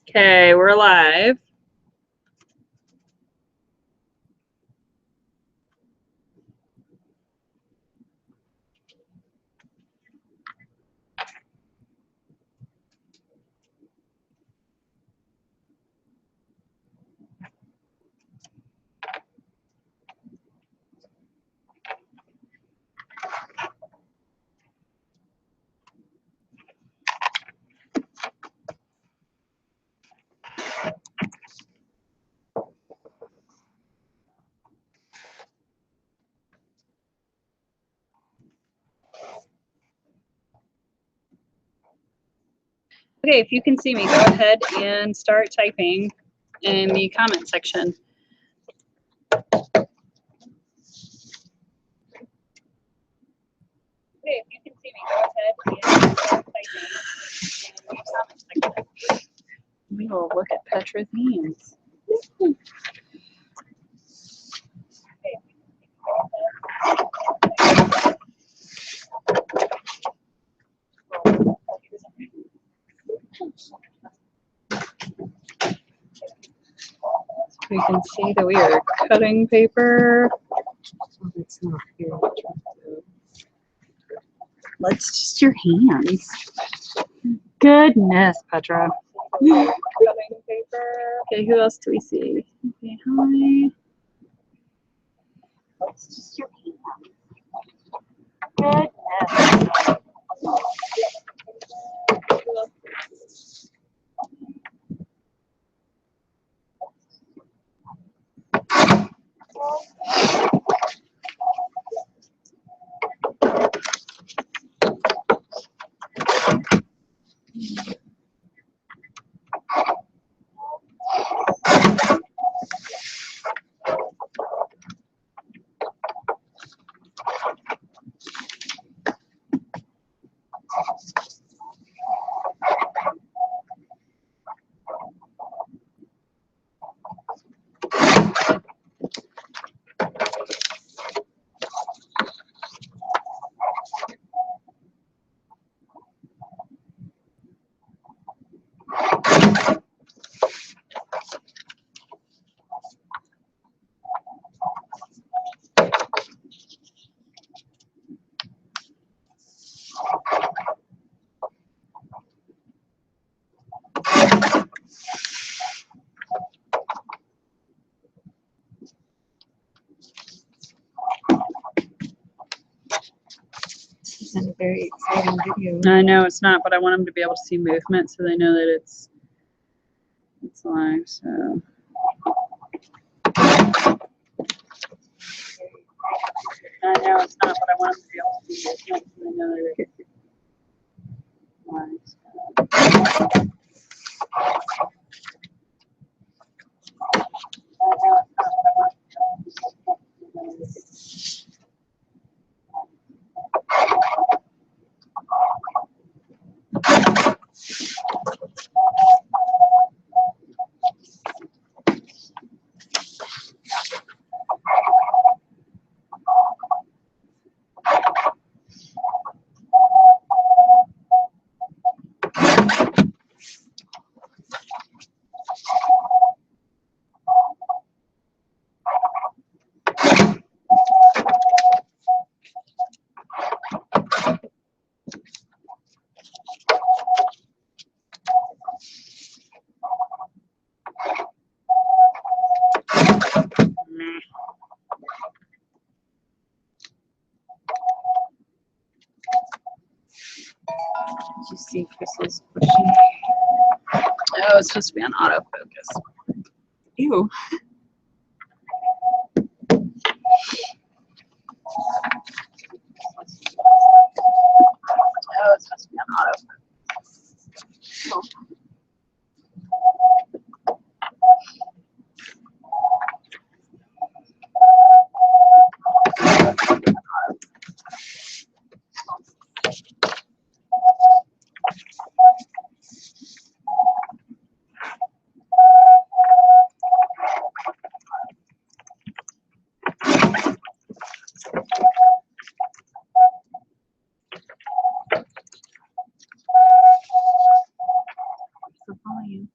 Okay, we're live. Okay, if you can see me, go ahead and start typing in the comment section. Okay, if you can see me, go ahead and start typing in the comment section. We will look at Petra's hands. We can see that we are cutting paper. It's not here. Let's just your hands. Goodness, Petra. Cutting paper. Okay, who else do we see? Okay, hi. Let's just your hands. Goodness. This isn't a very exciting video. I know it's not, but I want them to be able to see movement so they know that it's live. So I know it's not, but I want them to be able to see movement so they know that it's live. So. Did you see Chris's pushing? Oh, it's supposed to be on autofocus. Ew. Oh, it's supposed to be on autofocus. Oh. The volume.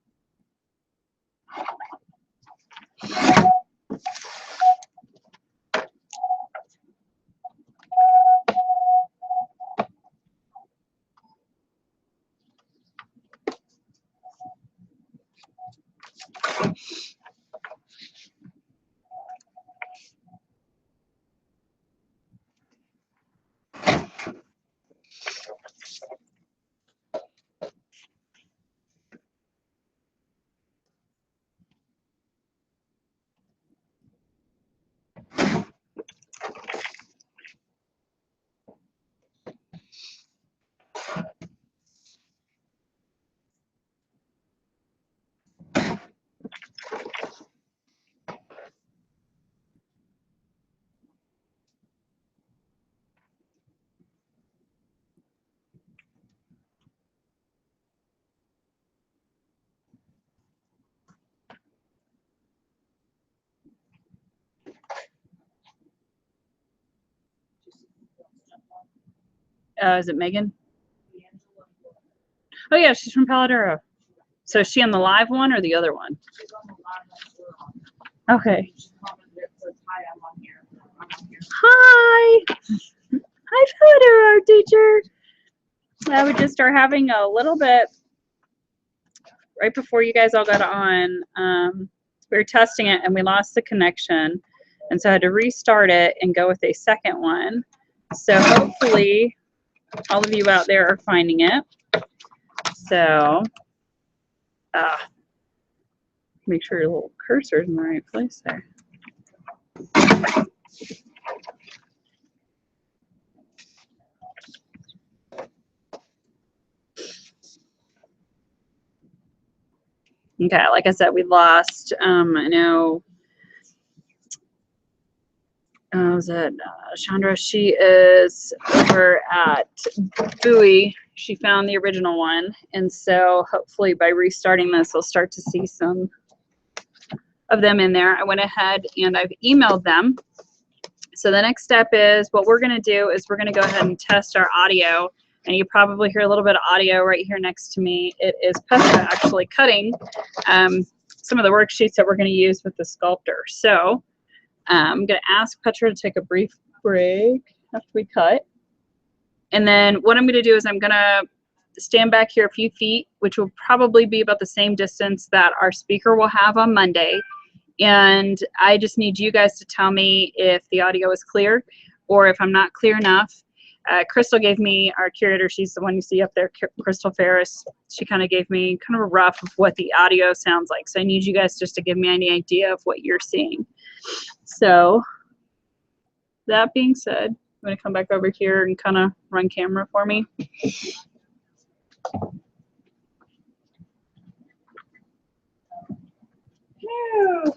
Is it Megan? Oh yeah, she's from Paladero. So is she on the live one or the other one? Okay. Hi. Hi, Paladero teacher. We just are having a little bit right before you guys all got on. We were testing it and we lost the connection, and so I had to restart it and go with a second one. So hopefully all of you out there are finding it. So make sure your little cursor is in the right place there. Okay, like I said, we lost, I know, was it Chandra? She is over at Bowie. She found the original one, and so hopefully by restarting this, we'll start to see some of them in there. I went ahead and I've emailed them. So the next step is what we're going to do is we're going to go ahead and test our audio, and you probably hear a little bit of audio right here next to me. It is Petra actually cutting some of the worksheets that we're going to use with the sculptor. So I'm going to ask Petra to take a brief break after we cut. And then what I'm going to do is I'm going to stand back here a few feet, which will probably be about the same distance that our speaker will have on Monday. And I just need you guys to tell me if the audio is clear or if I'm not clear enough. Crystal gave me, our curator, she's the one you see up there, Crystal Ferris, she kind of gave me kind of a rough of what the audio sounds like. So I need you guys just to give me any idea of what you're seeing. So that being said, I'm going to come back over here and kind of run camera for me. Whew.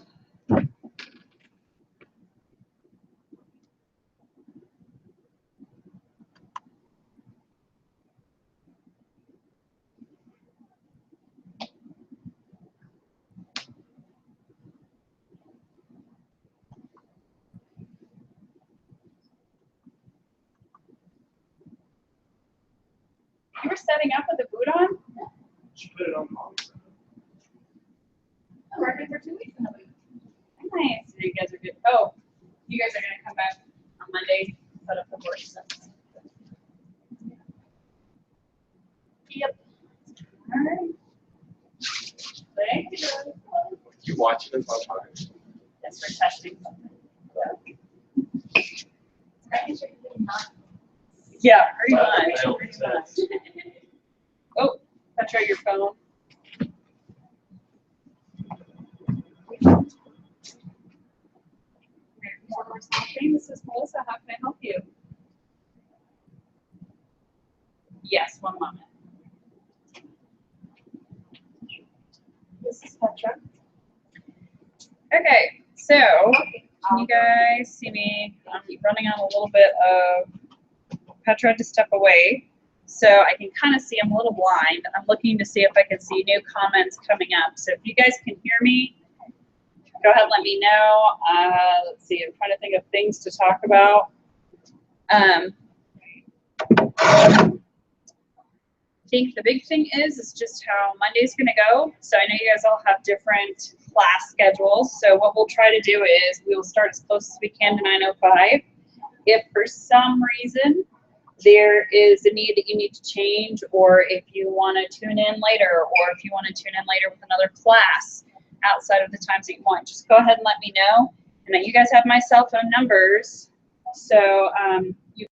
You were setting up with the boot on? She put it on mom. I'm working for 2 weeks in a week. Nice. So you guys are good. Oh, you guys are going to come back on Monday, set up the board stuff. Yep. All right. Thank you. You watch it sometimes. That's for testing something. Yeah, pretty much. Pretty much. Oh, Petra, your phone. This is Melissa. How can I help you? Yes, one moment. This is Petra. Okay, so can you guys see me? I'm running on a little bit of Petra had to step away, so I can kind of see. I'm a little blind. I'm looking to see if I can see new comments coming up. So if you guys can hear me, go ahead and let me know. Let's see. I'm trying to think of things to talk about. I think the big thing is just how Monday's going to go. So I know you guys all have different class schedules. So what we'll try to do is we'll start as close as we can to 9:05. If for some reason there is a need that you need to change, or if you want to tune in later, or if you want to tune in later with another class, outside of the times that you want, just go ahead and let me know. And then you guys have my cell phone numbers. So you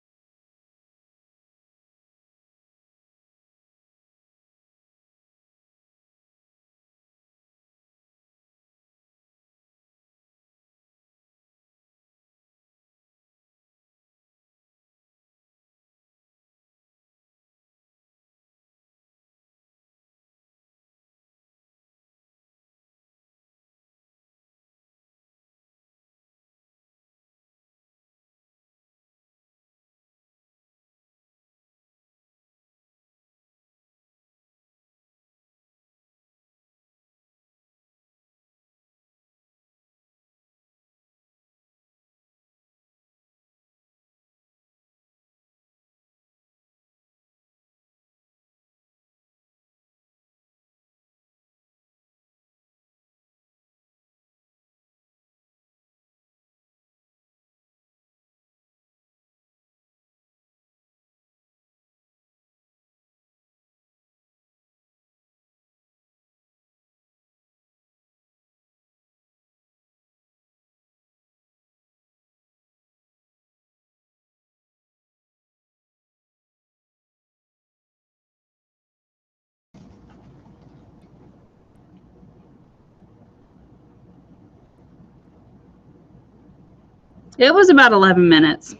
It was about 11 minutes.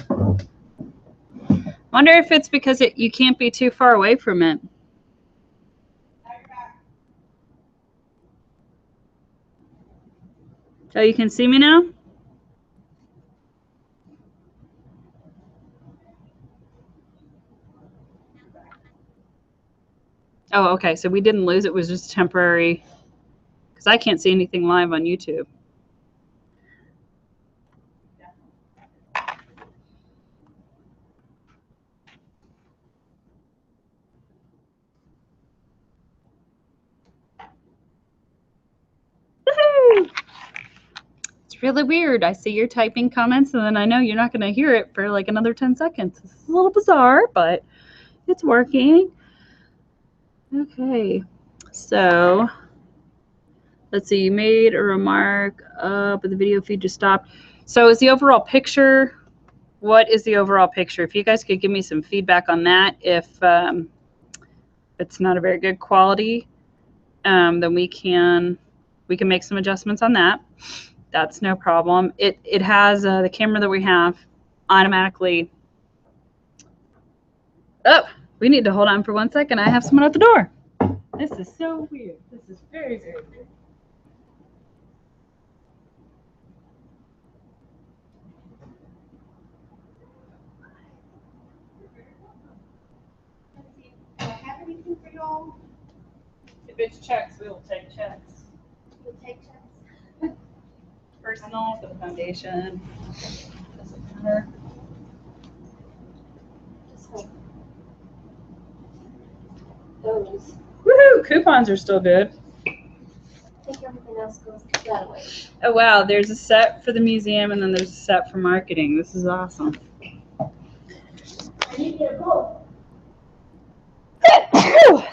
Wonder if it's because you can't be too far away from it. Oh, you can see me now? Oh, okay. So we didn't lose it. It was just temporary because I can't see anything live on YouTube. Woohoo! It's really weird. I see you're typing comments and then I know you're not going to hear it for like another 10 seconds. It's a little bizarre, but it's working. Okay. So let's see. You made a remark, but the video feed just stopped. So is the overall picture, what is the overall picture? If you guys could give me some feedback on that, if it's not a very good quality, then we can make some adjustments on that. That's no problem. It has the camera that we have automatically. Oh, we need to hold on for 1 second. I have someone at the door. This is so weird. This is very, very weird. Do I have anything for y'all? If it's checks, we will take checks. You'll take checks? Personal for the foundation. Doesn't matter. Just like those. Woohoo! Coupons are still good. I think everything else goes that way. Oh wow, there's a set for the museum and then there's a set for marketing. This is awesome. I need to get a boat.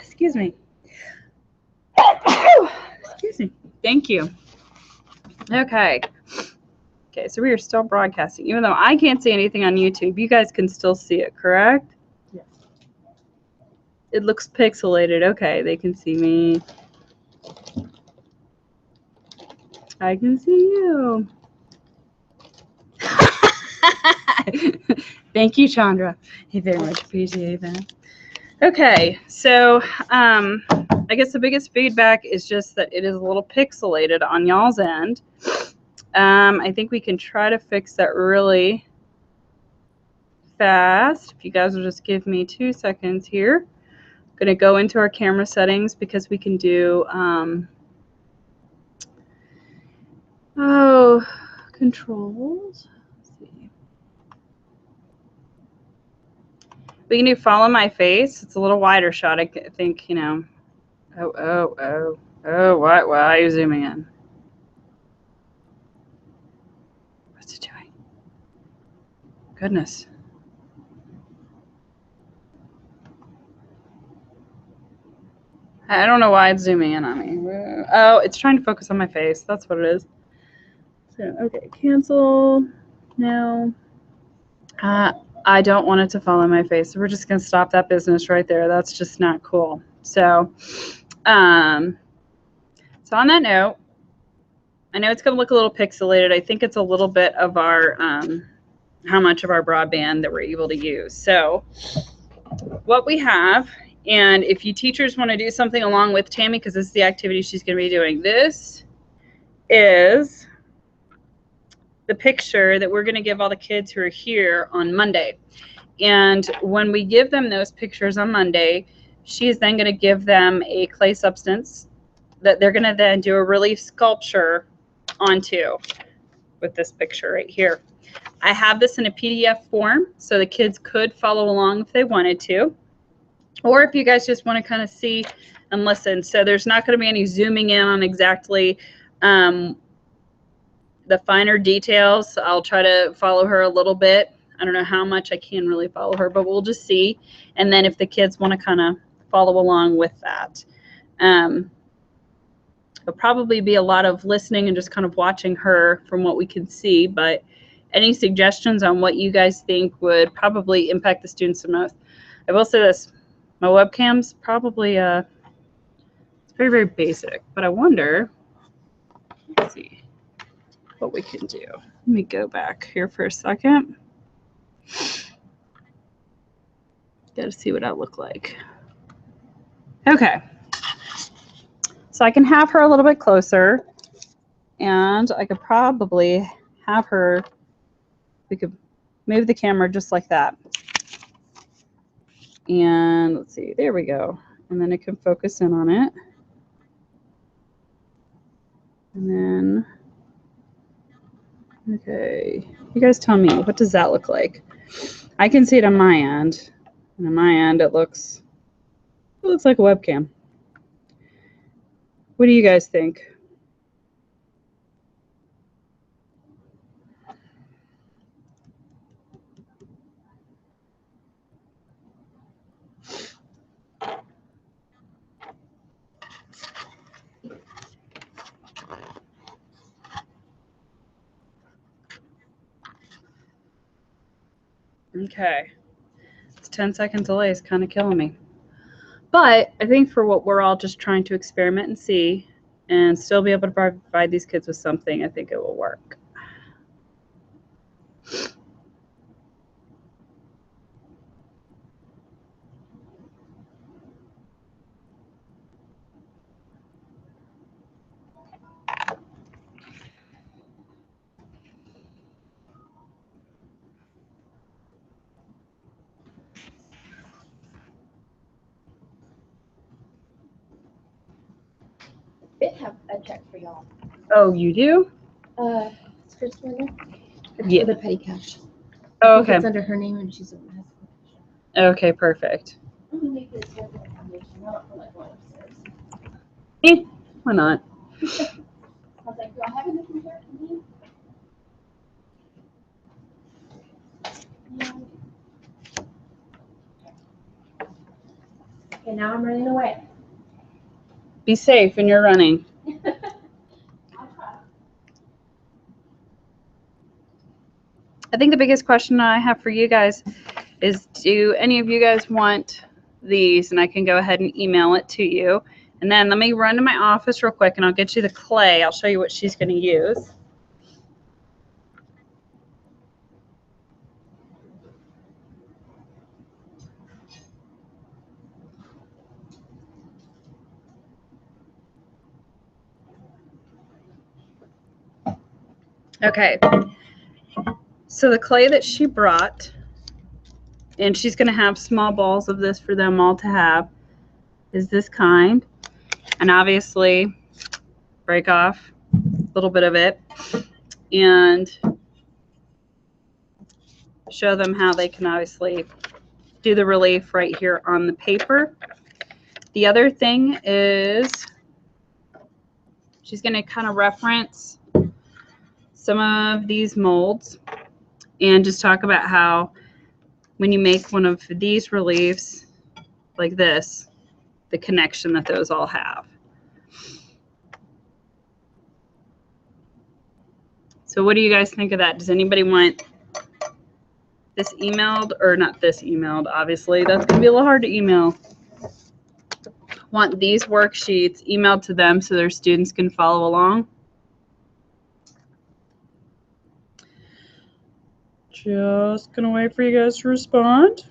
Excuse me. Excuse me. Thank you. Okay. Okay, so we are still broadcasting. Even though I can't see anything on YouTube, you guys can still see it, correct? Yes. It looks pixelated. Okay, they can see me. I can see you. Thank you, Chandra. I very much appreciate that. Okay, so I guess the biggest feedback is just that it is a little pixelated on y'all's end. I think we can try to fix that really fast. If you guys will just give me 2 seconds here. I'm going to go into our camera settings because we can do controls. Let's see. We can do follow my face. It's a little wider shot. I think, you know. Oh, why are you zooming in? What's it doing? Goodness. I don't know why it's zooming in on me. Oh, it's trying to focus on my face. That's what it is. So, okay, cancel. No. I don't want it to fall on my face. So we're just going to stop that business right there. That's just not cool. So, on that note, I know it's going to look a little pixelated. I think it's a little bit of our, how much of our broadband that we're able to use. So what we have, and if you teachers want to do something along with Tammy, because this is the activity she's going to be doing, this is the picture that we're going to give all the kids who are here on Monday. And when we give them those pictures on Monday, she is then going to give them a clay substance that they're going to then do a relief sculpture onto with this picture right here. I have this in a PDF form, so the kids could follow along if they wanted to, or if you guys just want to kind of see and listen. So there's not going to be any zooming in on exactly the finer details. I'll try to follow her a little bit. I don't know how much I can really follow her, but we'll just see. And then if the kids want to kind of follow along with that. It'll probably be a lot of listening and just kind of watching her from what we can see, but any suggestions on what you guys think would probably impact the students the most? I will say this, my webcam's probably, it's very, very basic, but I wonder, let's see what we can do. Let me go back here for a second. Got to see what that look like. Okay. So I can have her a little bit closer, and I could probably have her, we could move the camera just like that. And let's see, there we go. And then it can focus in on it. And then, okay, you guys tell me, what does that look like? I can see it on my end. And on my end, it looks like a webcam. What do you guys think? Okay. This 10-second delay is kind of killing me. But I think for what we're all just trying to experiment and see and still be able to provide these kids with something, I think it will work. I have a check for y'all. Oh, you do? It's Christmas. It's Yeah. for the petty cash. Oh, I think okay. it's under her name and she's in the Okay, perfect. I'm gonna make this for the foundation, not for like one upstairs. Why not? I was like, do I have anything here for me? No. Okay, now I'm running away. Be safe when you're running. I'll try. I think the biggest question I have for you guys is, do any of you guys want these? And I can go ahead and email it to you. And then let me run to my office real quick and I'll get you the clay. I'll show you what she's going to use. Okay. So the clay that she brought, and she's going to have small balls of this for them all to have, is this kind. And obviously break off a little bit of it and show them how they can obviously do the relief right here on the paper. The other thing is she's going to kind of reference some of these molds and just talk about how when you make one of these reliefs like this, the connection that those all have. So what do you guys think of that? Does anybody want this emailed, or not this emailed, obviously. That's going to be a little hard to email. Want these worksheets emailed to them so their students can follow along? Just going to wait for you guys to respond.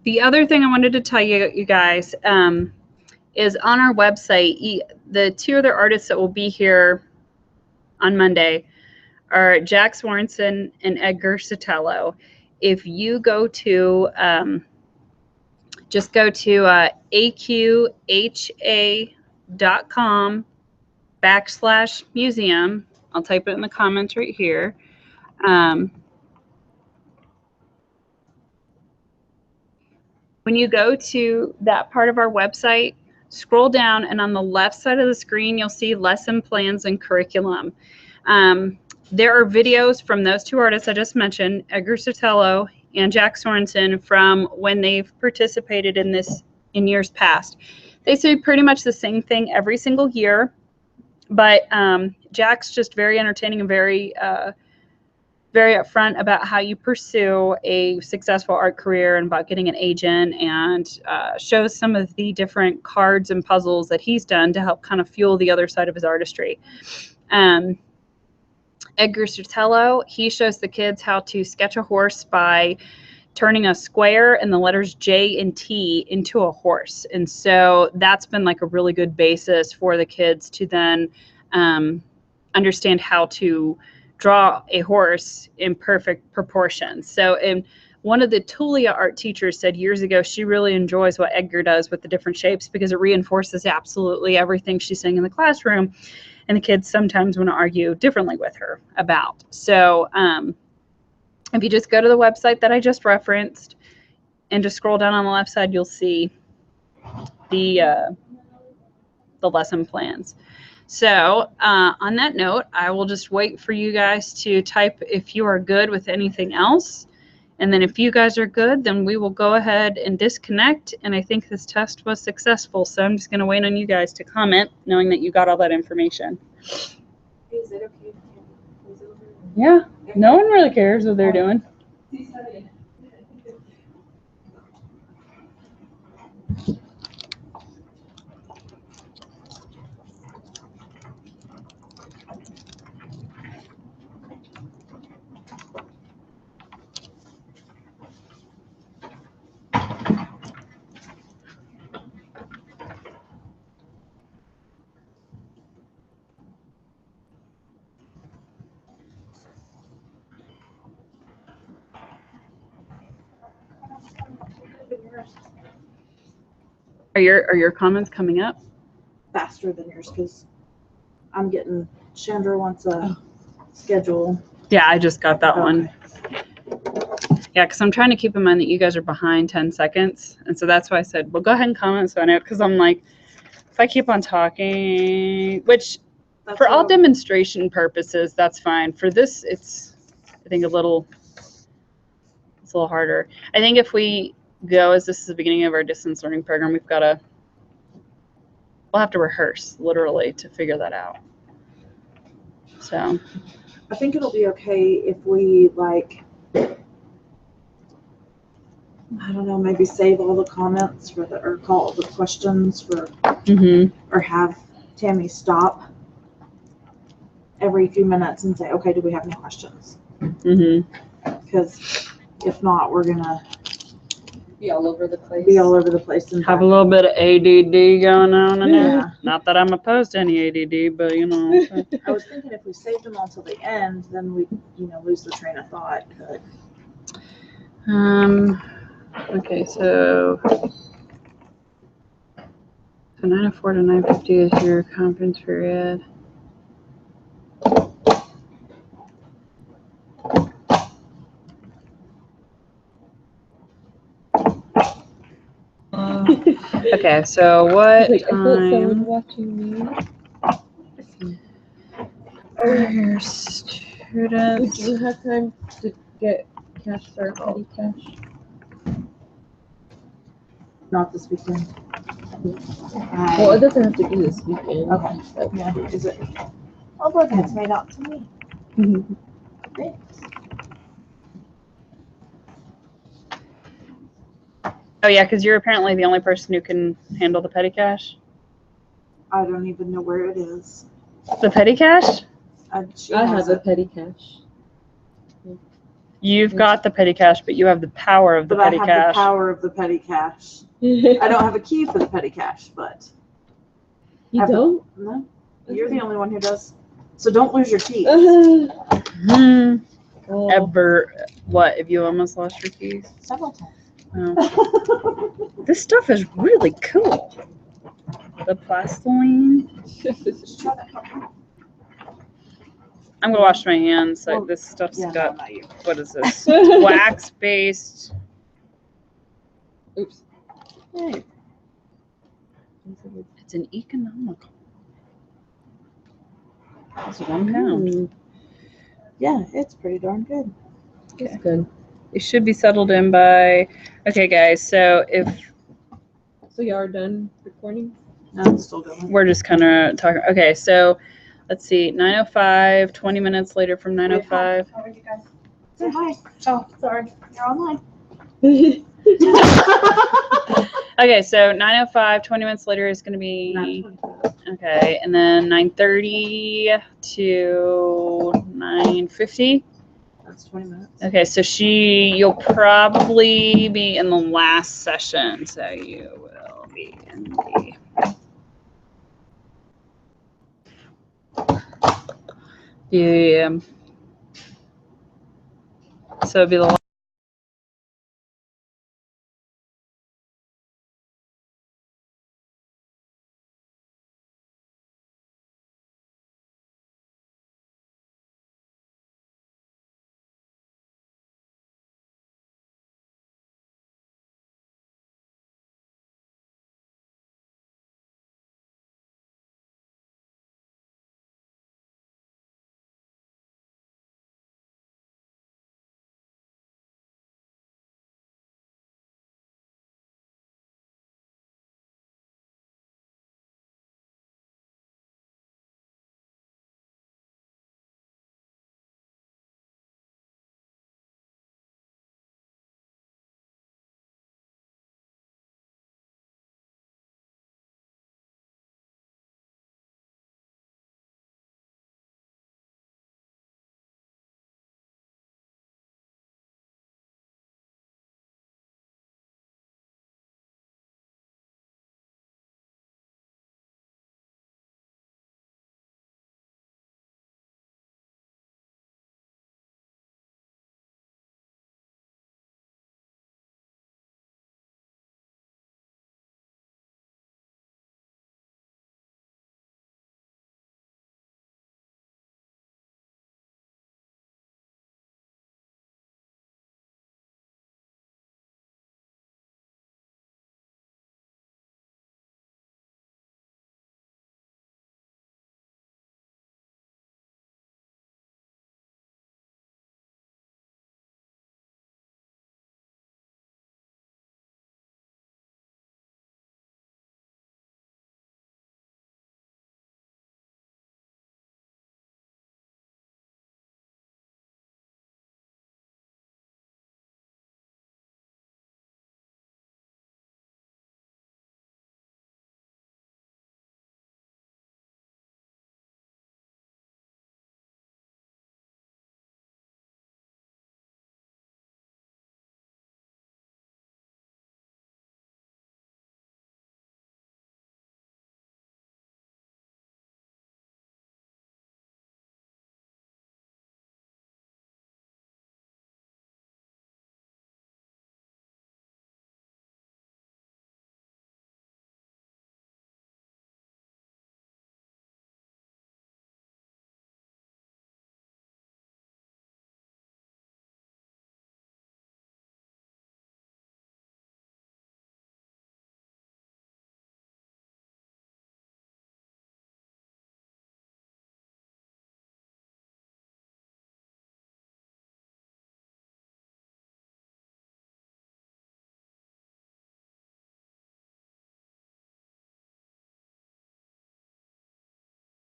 The other thing I wanted to tell you guys is on our website, the two other artists that will be here on Monday are Jack Swanson and Edgar Sotelo. If you go to, just go to aqha.com/museum. I'll type it in the comments right here. When you go to that part of our website, scroll down, and on the left side of the screen, you'll see lesson plans and curriculum. There are videos from those two artists I just mentioned, Edgar Sotelo and Jack Sorensen, from when they've participated in this in years past. They say pretty much the same thing every single year, but Jack's just very entertaining and very upfront about how you pursue a successful art career and about getting an agent, and shows some of the different cards and puzzles that he's done to help kind of fuel the other side of his artistry. Edgar Sotelo, he shows the kids how to sketch a horse by turning a square and the letters J and T into a horse. And so that's been like a really good basis for the kids to then understand how to draw a horse in perfect proportions. So, and one of the Tulia art teachers said years ago she really enjoys what Edgar does with the different shapes because it reinforces absolutely everything she's saying in the classroom, and the kids sometimes want to argue differently with her about. So if you just go to the website that I just referenced and just scroll down on the left side, you'll see the lesson plans. So on that note, I will just wait for you guys to type if you are good with anything else. And then if you guys are good, then we will go ahead and disconnect. And I think this test was successful. So I'm just going to wait on you guys to comment, knowing that you got all that information. Is it okay? Yeah, no one really cares what they're doing. Are your comments coming up? Faster than yours because I'm getting Chandra wants a schedule. Yeah, I just got that one. Yeah, because I'm trying to keep in mind that you guys are behind 10 seconds. And so that's why I said, well, go ahead and comment so I know, because I'm like, if I keep on talking, which That's for all what demonstration purposes, that's fine. For this, it's, I think, it's a little harder. I think if we go, as this is the beginning of our distance learning program, we'll have to rehearse literally to figure that out. So I think it'll be okay if we I don't know, maybe save all the comments for or call the questions for, or have Tammy stop every few minutes and say, okay, do we have any questions? Because if not, we're gonna Be all over the place. And have a little bit of ADD going on in Yeah. there. Not that I'm opposed to any ADD, but you know. I was thinking if we saved them all till the end, then we, lose the train of thought. But Okay, so 9:04 to 9:50 is your conference period. Okay, so what Like, I thought someone time watching me. are your Would students? you have time to get cash for our petty cash? Not this weekend. Well, it doesn't have to be this weekend. Okay. But- Yeah, is it? Oh, look, it's made out to me. Thanks. Oh yeah, because you're apparently the only person who can handle the petty cash. I don't even know where it is. The petty cash? She I has have a it, petty cash. You've got the petty cash, but you have the power of the but I petty have cash. the power of the petty cash. I don't have a key for the petty cash, but You don't? no, you're the only one who does. So don't lose your keys. Hmm. Oh. Ever. What? Have you almost lost your keys? Several times. Oh. This stuff is really cool. The plastiline. I'm gonna wash my hands. Well, This stuff's Yeah, no, got, not you. what is this? Wax based. Oops. Hey, It's an economical. It's £1. Mm, yeah, it's pretty darn good. it's good. It should be settled in by. Okay, guys. So if So you are done recording? No, it's still going. we're just kind of talking. Okay, so let's see. 9:05. 20 minutes later from 9:05. How are you guys? Say hi. Oh, sorry. You're online. Okay, so 9:05. 20 minutes later is going to be. 9:25. Okay, and then 9:30 to 9:50. That's 20 minutes. Okay, so you'll probably be in the last session, so you will be in so it'll be the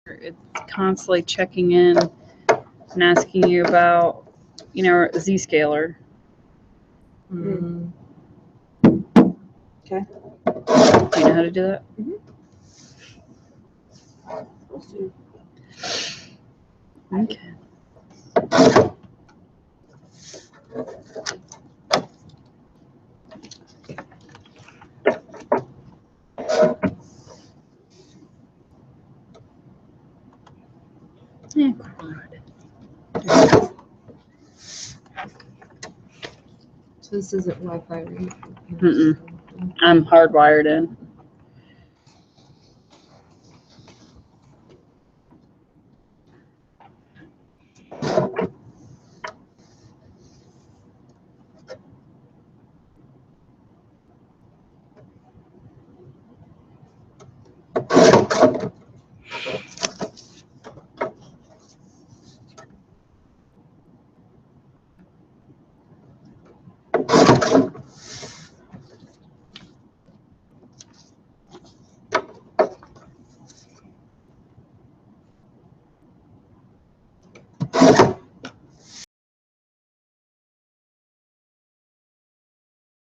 It's constantly checking in and asking you about, Zscaler. Mm. Do you know how to do that? We'll see. Okay. Yeah, crud. So this isn't Wi-Fi, right? Mm-mm. I'm hardwired in.